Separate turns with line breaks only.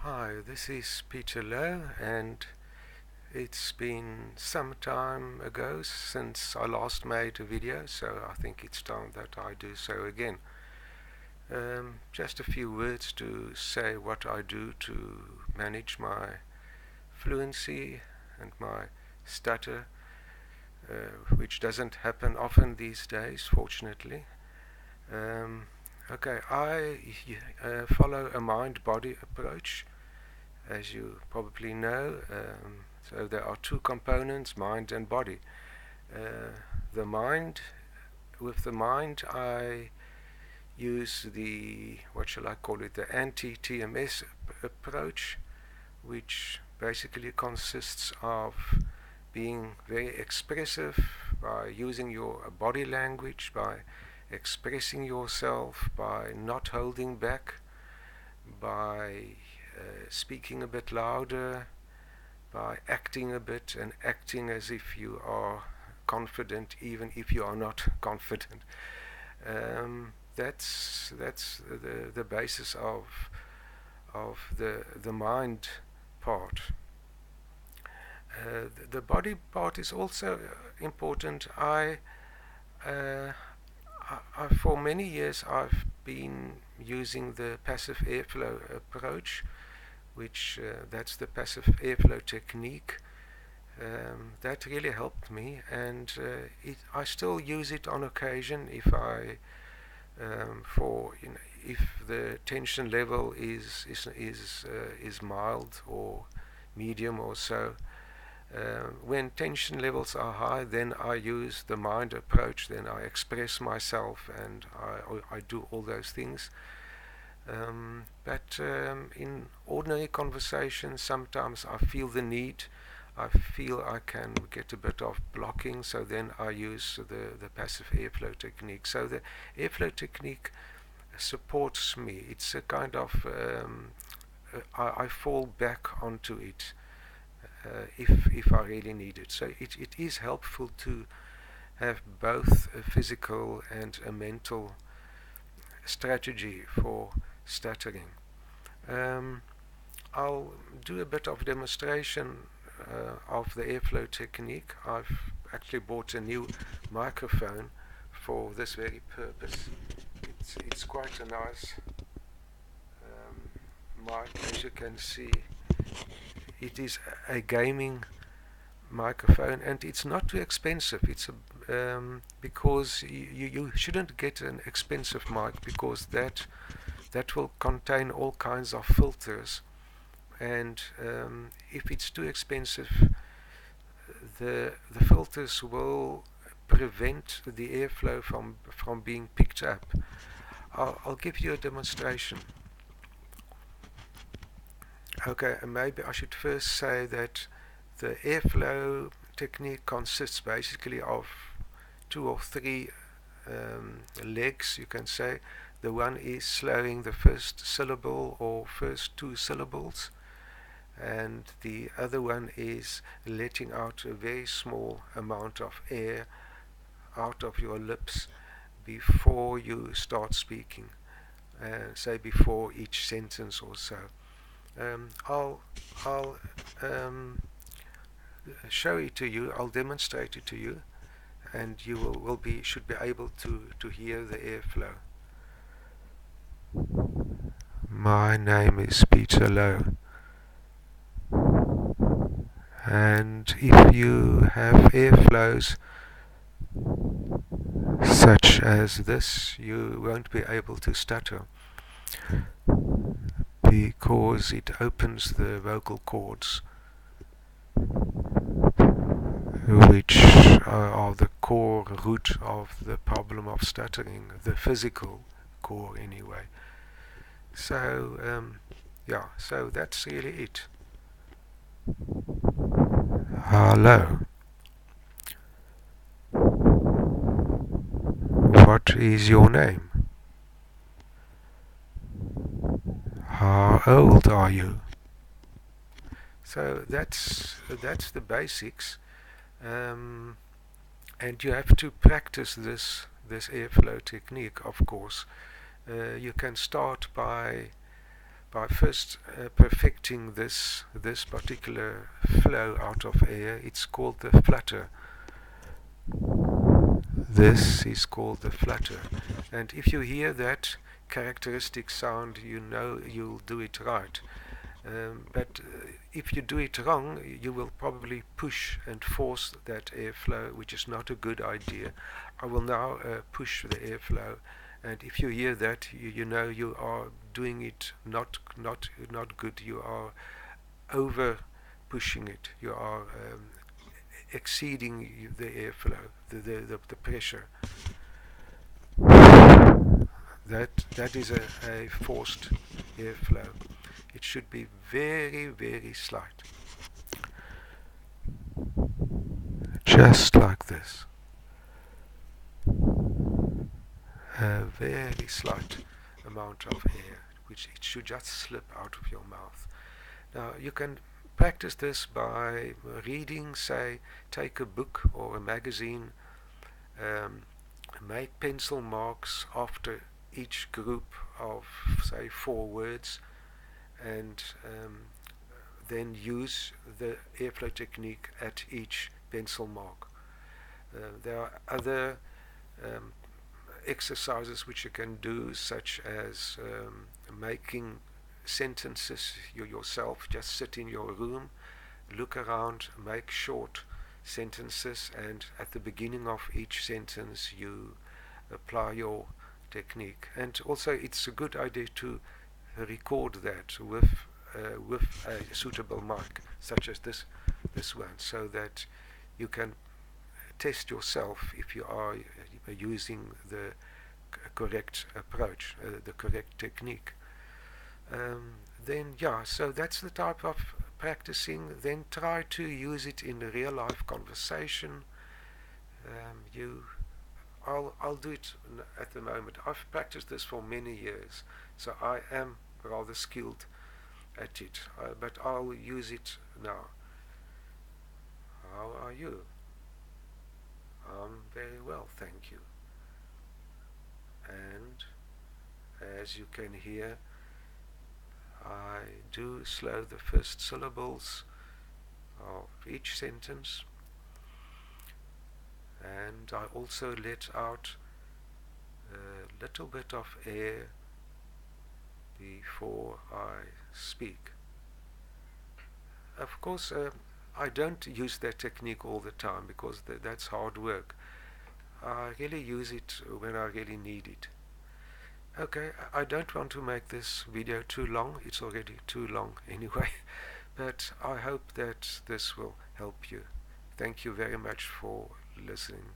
Hi, this is Peter Lowe, and it's been some time ago since I last made a video, so I think it's time that I do so again. Just a few words to say what I do to manage my fluency and my stutter, which doesn't happen often these days, fortunately. Um, okay, I follow a mind-body approach, as you probably know. So there are two components, mind and body. Uh, the mind, with the mind, I use the, what shall I call it, the anti-TMS approach, which basically consists of being very expressive by using your body language, by expressing yourself, by not holding back, by speaking a bit louder, by acting a bit and acting as if you are confident, even if you are not confident. That's the basis of the mind part. The body part is also important. Uh, for many years I've been using the passive airflow approach, which that's the passive airflow technique. That really helped me, and I still use it on occasion if I for if the tension level is mild or medium or so. When tension levels are high, then I use the mind approach. Then I express myself, and I do all those things. But in ordinary conversations, sometimes I feel the need. I feel I can get a bit of blocking, so then I use the passive airflow technique. So the airflow technique supports me. It's a kind of I fall back onto it if I really need it. So it is helpful to have both a physical and a mental strategy for stuttering. Um, I'll do a bit of demonstration of the airflow technique. I've actually bought a new microphone for this very purpose. It's quite a nice mic, as you can see. It is a gaming microphone, and it's not too expensive. It's because you shouldn't get an expensive mic, because that will contain all kinds of filters, and if it's too expensive, the filters will prevent the airflow from being picked up. I'll give you a demonstration. Okay, and maybe I should first say that the airflow technique consists basically of two or three legs, you can say. The one is slowing the first syllable or first two syllables, and the other one is letting out a very small amount of air out of your lips before you start speaking, say before each sentence or so. I'll show it to you. I'll demonstrate it to you, and you will should be able to hear the airflow. My name is Peter Lowe, and if you have airflows such as this, you won't be able to stutter, because it opens the vocal cords, which are the core root of the problem of stuttering, the physical core anyway. So yeah, so that's really it. Hello. What is your name? How old are you? So that's the basics, and you have to practice this airflow technique. Of course, you can start by by first perfecting this particular flow out of air. It's called the flutter. This is called the flutter, and if you hear that characteristic sound, you know you'll do it right. But if you do it wrong, you will probably push and force that airflow, which is not a good idea. I will now push the airflow, and if you hear that, you know you are doing it not good. You are over pushing it. You are exceeding the airflow, the pressure. That is a forced airflow. It should be very, very slight. Just like this. A very slight amount of air, which it should just slip out of your mouth. Now you can practice this by reading, say, take a book or a magazine, make pencil marks after each group of, say, 4 words, and then use the airflow technique at each pencil mark. There are other exercises which you can do, such as making sentences yourself. Just sit in your room, look around, make short sentences, and at the beginning of each sentence you apply your technique. And also it's a good idea to record that with a suitable mic, such as this one, so that you can test yourself if you are using the correct approach, the correct technique. Then yeah, so that's the type of practicing. Then try to use it in a real life conversation. I'll do it at the moment. I've practiced this for many years, so I am rather skilled at it, but I'll use it now. How are you? I'm very well, thank you. And as you can hear, I do slow the first syllables of each sentence, and I also let out a little bit of air before I speak. Of course, I don't use that technique all the time, because that's hard work. I really use it when I really need it. Okay, I don't want to make this video too long. It's already too long anyway. But I hope that this will help you. Thank you very much for listening.